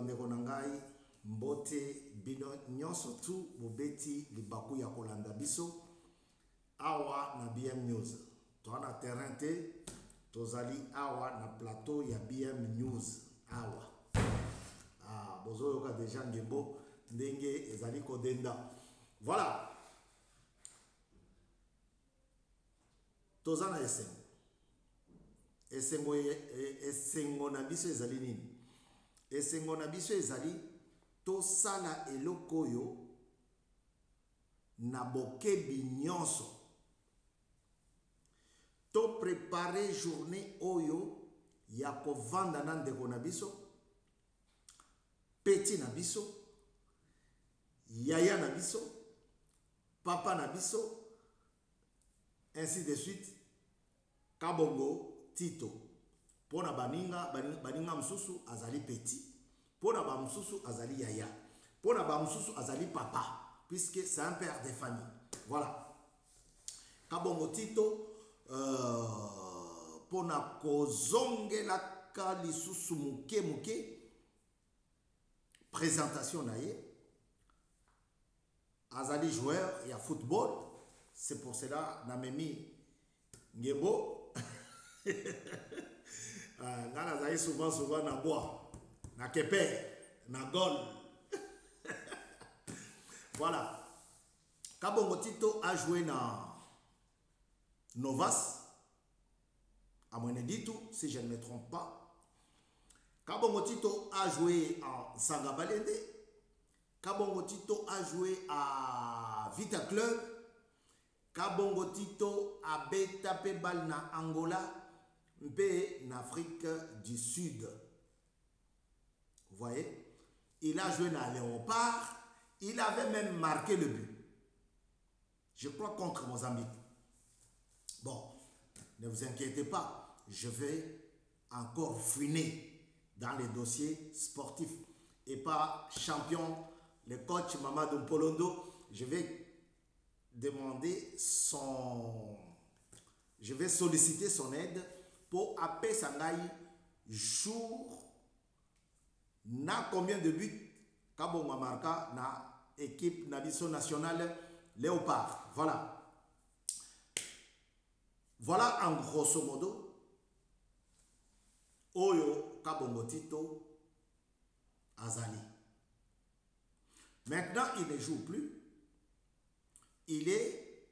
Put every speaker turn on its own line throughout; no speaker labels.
bandeko na ngai mbote bino nyonso tu bobeti libaku ya kolanda biso awa na BM News. Toa na terrain te, tozali awa na plateau ya BM News awa. Bozo yoka deja ngembo ndenge ezali kodenda. Voilà. Toza na esengo. Esengo na biso ezali nini? Esengo na biso ezali tosala eloko oyo na bokebi nyonso. To préparer journée oyo ya kovanda na ndeko na biso, peti na biso, yaya na biso, papa na biso, ainsi de suite. Kabongo Tito. Pona baninga msusu azali peti. Pona ba msusu azali yaya. Pona ba msusu azali papa. Puisque c'est un père de famille. Voilà. Kabongo Tito. Pona kozonge la kalisusu muke. Présentation na ye. Azali joueur, il y a football. C'est pour cela na memi Ngembo. Ngana zai souvent na bois, na kepe, na gol. Voilà. Kabongo Tito a joué na Novas à Mweneditu, si je ne me trompe pas. Kabongo Tito a joué en Sangabalende. Kabongo Tito a joué à Vita Club. Kabongo Tito a tapé bal na Angola, mpe en Afrique du Sud. Vous voyez? Il a joué dans Léopard. Il avait même marqué le but. Je crois contre Mozambique. Bon, ne vous inquiétez pas. Je vais encore fouiner dans les dossiers sportifs. Et pas champion, le coach Mamadou Polondo. Je vais demander son... Je vais solliciter son aide pour appeler Sangaï jour na combien de buts Kabongo marka na équipe nabiso nationale Léopard. Voilà. Voilà en grosso modo Oyo Kabongo Tito Azali. Maintenant, il ne joue plus. Il est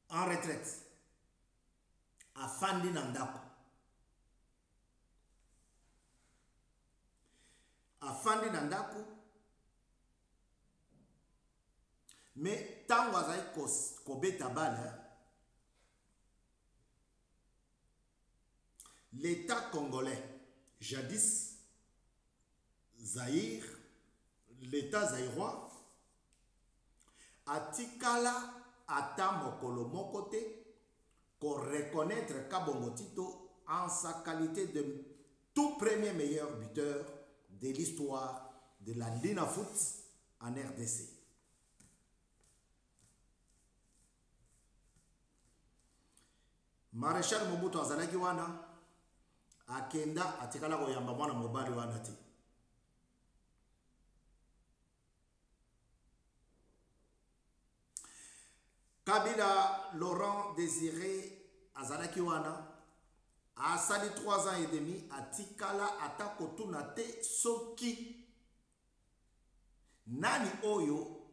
en retraite. À Fandi Nandaku. À Fandi Nandaku. Mais tant que Kobeta Bal, l'État congolais, jadis Zaïre, l'État zaïrois, atikala ata mokolo moko te ko reconnaître Kabongo Tito en sa qualité de tout premier meilleur buteur de l'histoire de la Lina Foot en RDC. Maréchal Mobutu azalaki wana akenda atikala koyamba mwana mobali wana te. Kabila Laurent Désiré Azalaki wana a sali 3 ans et demi à Tikala atako tunate soki nani oyo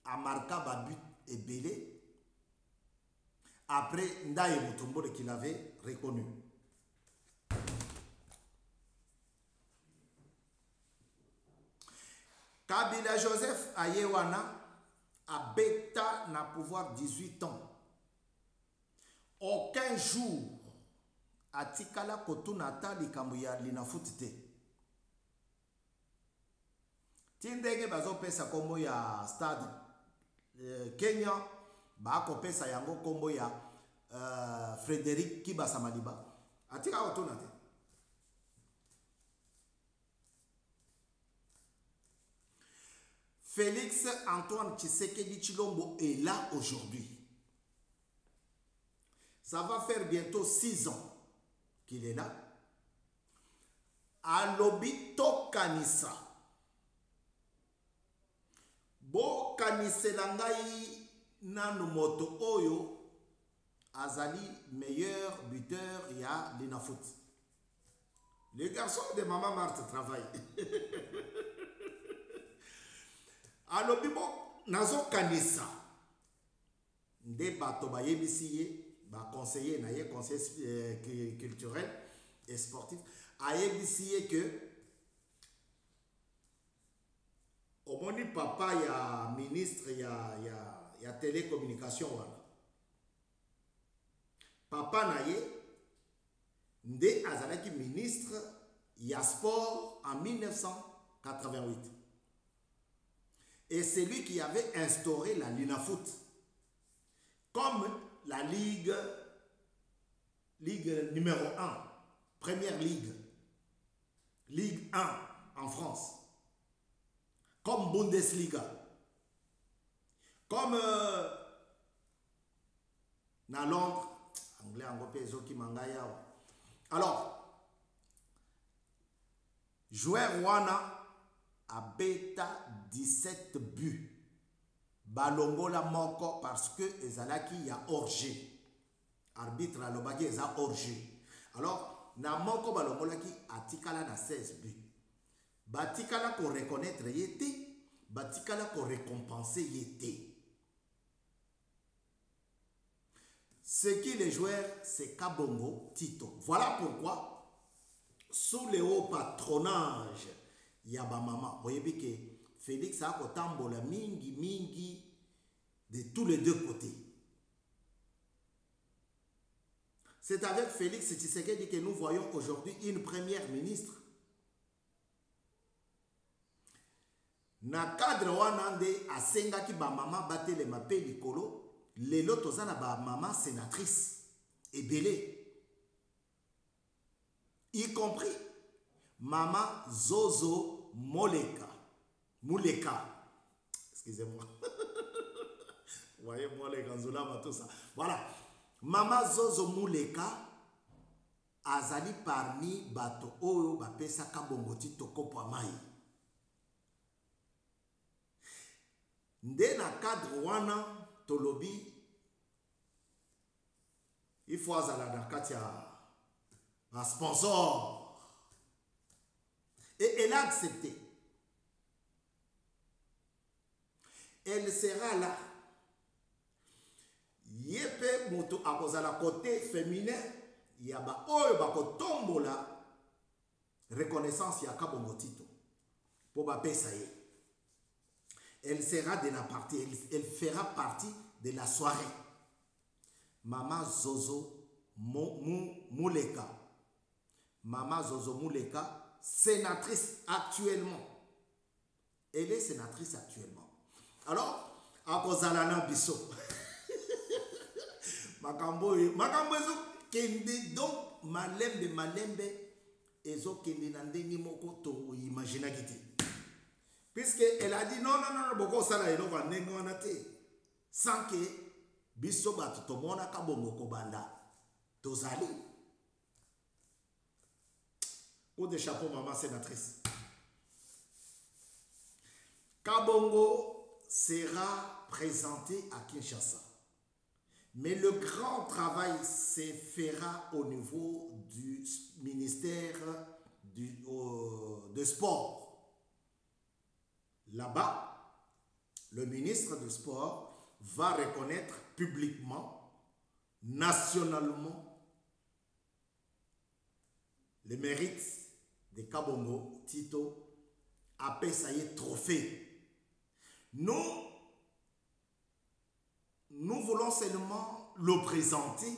a marqué babut et belé après Ndaye Mutombole qu'il avait reconnu. Kabila Joseph Ayewana a bêta na pouvoir 18 ans. Aucun jour a tikala kotunata likambuya lina futite. Tindenge bazo pesa kombo ya stade Kenya bako pesa yango kombo ya Frédéric Kibasa Madiba. Atika kotunate. Félix Antoine Tshisekedi Tshilombo est là aujourd'hui. Ça va faire bientôt 6 ans qu'il est là. alobi tokanisa bokanisela ngai nanu moto oyo azali meilleur buteur ya Linafoot. Le garçon de maman Marthe travaille. Alobi bo nazo kanisa nde bato bayebisi ye ba conseiller na ye conseiller culturel et sportif ayebisi ye que omoni papa ya ministre ya télécommunication wana papa na ye nde azalaki ministre ya sport en 1988 et c'est lui qui avait instauré la Linafoot comme la ligue numéro 1, première ligue 1 en France, comme Bundesliga, comme na Londres, anglais angopé zoki mangaya. Alors, joueur wana a beta 17 buts. Balongola moko parce que ezalaki ya hors-jeu. Arbitre alobaki eza hors-jeu. Alors, na moko balongola ki atikala na 16 buts. Batikala ko reconnaître yete, batikala ko récompenser yete. Ce qui les joueurs, c'est Kabongo Tito. Voilà pourquoi, sous le haut patronage, Yaba Mama, vous voyez que Félix a kotambola mingi de tous les deux côtés. C'est avec Félix Tshisekedi que nous voyons aujourd'hui une première ministre. Na cadre wanande asenga ki ba mama batele mape likolo. Lelo tozana ba maman sénatrice ebele, y compris maman Zozo Muleka, excusez-moi. Vous voyez Muleka Nzolama tout ça. Voilà, maman Zozo Muleka azali parmi bato oyo bapesa Kabongo Tito kopo amai. Nde na cadre wana tolobi il faut azala na kati un sponsor et elle a accepté. Elle sera là. Yepe moto akozala côté féminin yaba oyo bakotombola reconnaissance ya Kabongo Tito pour ba pesa ye. Elle sera de la partie, elle fera partie de la soirée. Maman Zozo Muleka. Maman Zozo Muleka, sénatrice actuellement. Elle est sénatrice actuellement. Alors, à Kozalana Bisso. Makambo ezo kende donc malembe ezo kende nandeni moko to imagina kiti. Puisque elle a dit non, boko sala eno va nengo anate. Sans que biso batu tomona Kabongo kobanda. Tozali. Coup de chapeau maman sénatrice. Kabongo sera présenté à Kinshasa. Mais le grand travail se fera au niveau du ministère de sport. Là-bas, le ministre du Sport va reconnaître publiquement, nationalement, le mérite de Kabongo Tito à Pesaye trophée. Nous voulons seulement le présenter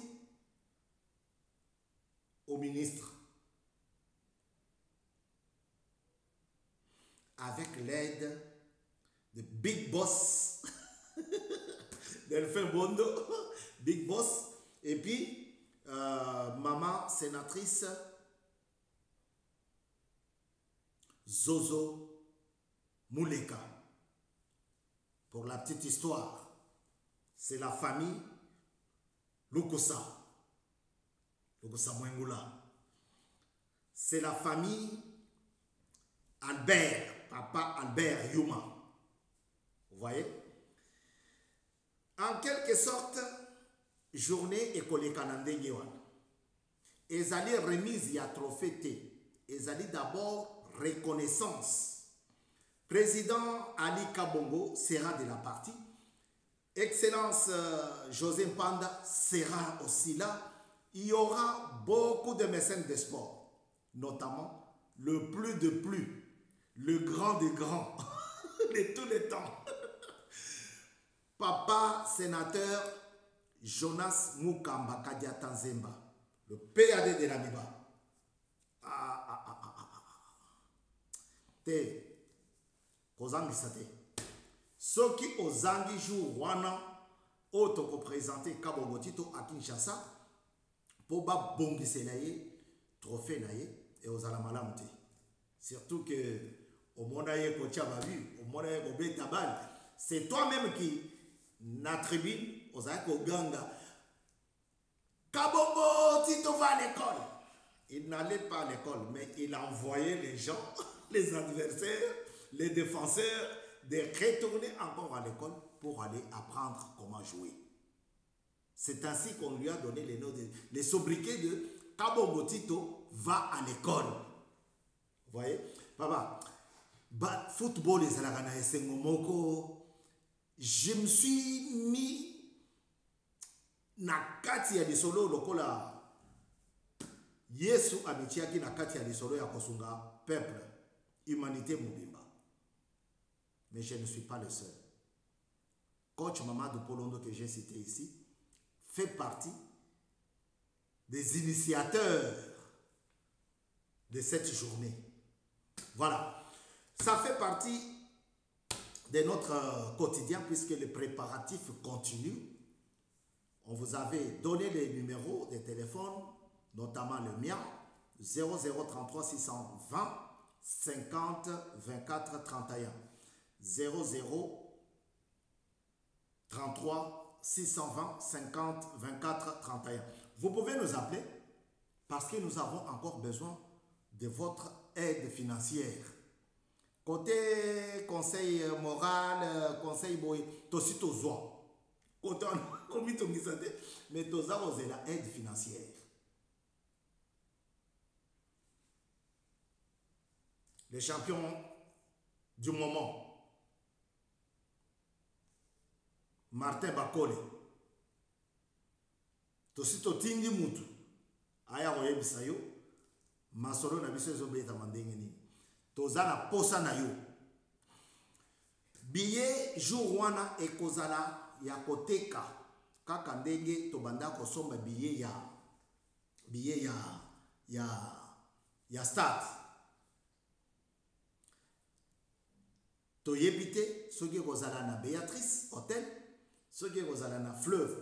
au ministre avec l'aide de Big Boss Delphin Bondo, Big Boss, et puis maman sénatrice Zozo Muleka. Pour la petite histoire, c'est la famille Lukusa Mwengula. C'est la famille Albert, papa Albert Yuma. Vous voyez? En quelque sorte, journée école canadienne wana. Ezali remise ya trophée té. Ezali d'abord reconnaissance. Président Ali Kabongo sera de la partie. Excellence José Mpanda sera aussi là. Il y aura beaucoup de mécènes de sport, notamment le plus de plus, le grand des grands de tous les temps. Papa sénateur Jonas Mukamba Kadiata Nzemba, le PAD de la Biba. Te, kozangi sate. Soki ozangi jour wana, otoko présenté Kabongo Tito à Kinshasa, pour ba bongise na ye, trophée na ye, et aux alamalams te. Surtout que, au monde aye kocha babu, au monde aye kobe tabal, c'est toi-même qui n'attribue aux aye ganga. Kabongo Tito va à l'école. Il n'allait pas à l'école, mais il envoyait les gens, les adversaires, les défenseurs, de retourner encore à l'école pour aller apprendre comment jouer. C'est ainsi qu'on lui a donné les noms les sobriquets de Kabongo Tito va à l'école. Vous voyez? Papa, football et Salagana et Sengomoko, je me suis mis na kati ya lisolo lokola Yesu amitiaki na kati ya lisolo ya kosunga peuple, humanité mobimba. Mais je ne suis pas le seul. Coach Mamadou Polondo que j'ai cité ici fait partie des initiateurs de cette journée. Voilà. Ça fait partie de notre quotidien puisque les préparatifs continuent. On vous avait donné les numéros des téléphones, notamment le mien, 0033 620 50 24 31. 0033 620 50 24 31. Vous pouvez nous appeler parce que nous avons encore besoin de votre aide financière. Côté conseil moral, conseil boy, tosi tozoa. Côté comité mais toza osé la aide financière. Les champions du moment. Martin Bakole. Tosi totindi mutu. Aya oye bisayo. Masolo na biso ezo beta mandenge nini. Toza na posa na yo. Billet jour wana ekozala ya koteka. Kaka ndenge tobanda kosomba billet ya start. Toyebite soki kozala na Béatrice Hôtel, soki kozala na Fleuve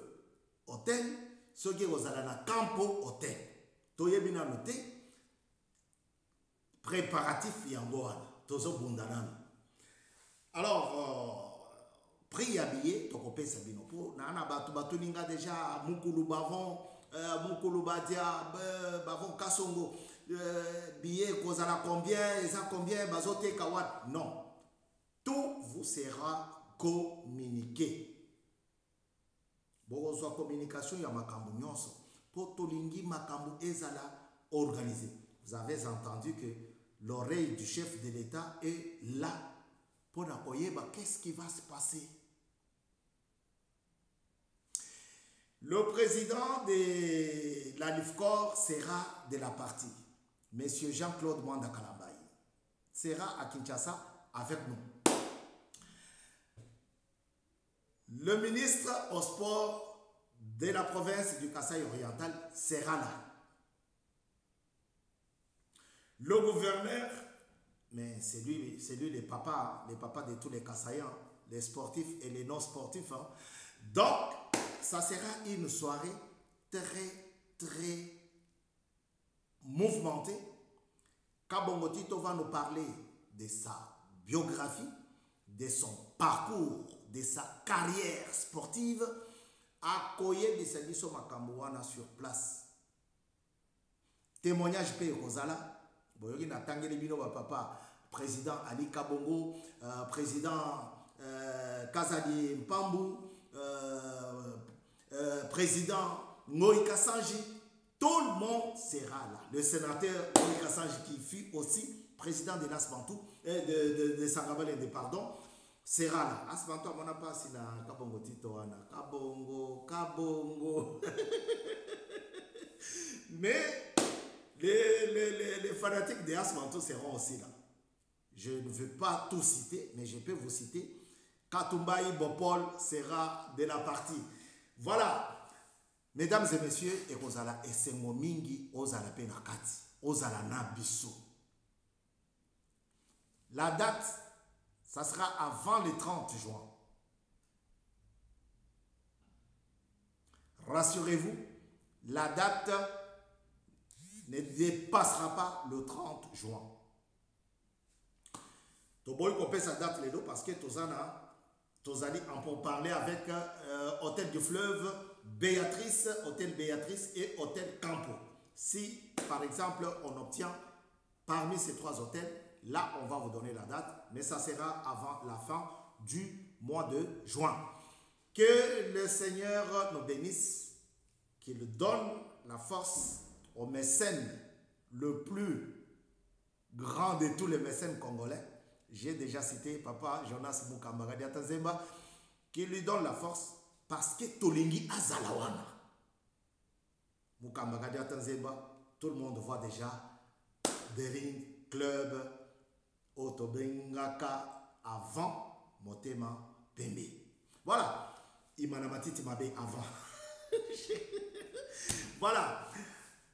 Hôtel, soki kozala na Campo Hôtel. Toyebina noté préparatif yango wana tozo bundanana. Alors prix ya billet tokopesa bino po na batu ninga déjà mukulu bavon mukulu badia bavon kasongo billet kozala combien eza combien bazote kawat non. Tout vous sera communiqué. Bonjour communication ya makambu nyonso. Pour tolingi makambu ezala organisé. Vous avez entendu que l'oreille du chef de l'État est là pour n'akoyeba qu'est-ce qui va se passer. Le président de la LIFCOR sera de la partie. Monsieur Jean-Claude Mwanda Kalambayi sera à Kinshasa avec nous. Le ministre au sport de la province du Kasaï oriental sera là. Le gouverneur, mais c'est lui le papa de tous les Kasaïens, les sportifs et les non-sportifs. Hein. Donc, ça sera une soirée très mouvementée. Kabongo Tito va nous parler de sa biographie, de son parcours, de sa carrière sportive, à Koye de Sagiso Makamouana sur place. Témoignage P. Rosala, Boyogi n'a tangé les bino papa, président Ali Kabongo, président Kazadi Mpambu, président Moïka Sanji, tout le monde sera là. Le sénateur Moïka Sanji qui fut aussi président de l'Asbantou, de Sangabalende, pardon, sera là. Asbantou, on n'a pas si na Kabongo Tito, Kabongo. Mais les fanatiques de Asbantou seront aussi là. Je ne veux pas tout citer, mais je peux vous citer. Katumbaï Bopol sera de la partie. Voilà. Mesdames et messieurs, et Ozala Esengo Mingi, Ozala Penakati, Ozala Nabiso. La date, ça sera avant le 30 juin. Rassurez-vous, la date ne dépassera pas le 30 juin. Toboy qu'on sa date les deux parce que Tozali en pour parler avec Hôtel du Fleuve, Béatrice, Hôtel Béatrice et Hôtel Campo. Si par exemple on obtient parmi ces trois hôtels, là on va vous donner la date, mais ça sera avant la fin du mois de juin. Que le Seigneur nous bénisse, qu'il donne la force au mécène le plus grand de tous les mécènes congolais. J'ai déjà cité Papa Jonas Mukambagadi Atazemba, qui lui donne la force parce que Tolingi Azalawana. Mukambagadi Atazemba, tout le monde voit déjà Bering Club, Otobengaka avant Motema Pembe. Voilà, Imanamatiti Mabe avant. Voilà,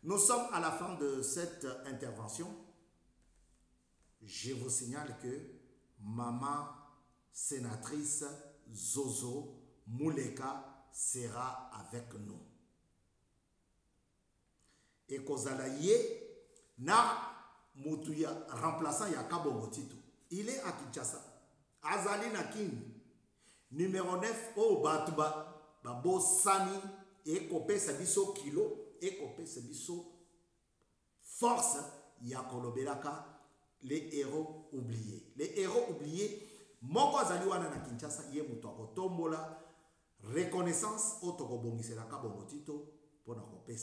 nous sommes à la fin de cette intervention. Je vous signale que maman sénatrice Zozo Mouleka sera avec nous. Et Kozalaye na Moutuya remplaçant Yakabo Motito. Il est à Kinshasa. Azali Nakin, numéro 9 au Batuba, Babo Sani, et Kopé Sabiso Kilo, et Kopé Sabiso Force Yakolobelaka. Les héros oubliés. Les héros oubliés, Moko Azaliwana na Kinshasa, Ye Mutoko Tombola, reconnaissance au Tokobongi Selaka Bongotito, pour nous repérer.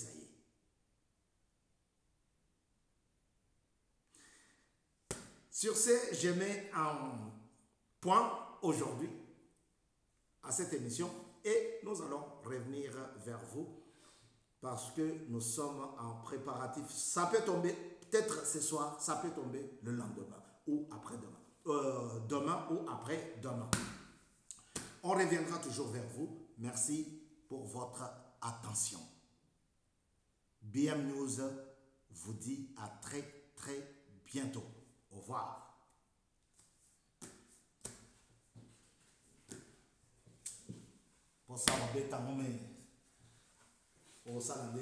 Sur ce, je mets un point aujourd'hui à cette émission et nous allons revenir vers vous parce que nous sommes en préparatif. Ça peut tomber peut-être ce soir, ça peut tomber le lendemain ou après-demain. Demain ou après-demain. On reviendra toujours vers vous. Merci pour votre attention. BM News vous dit à très bientôt. Au revoir. Pour ça, on va bêter à mon pour ça, on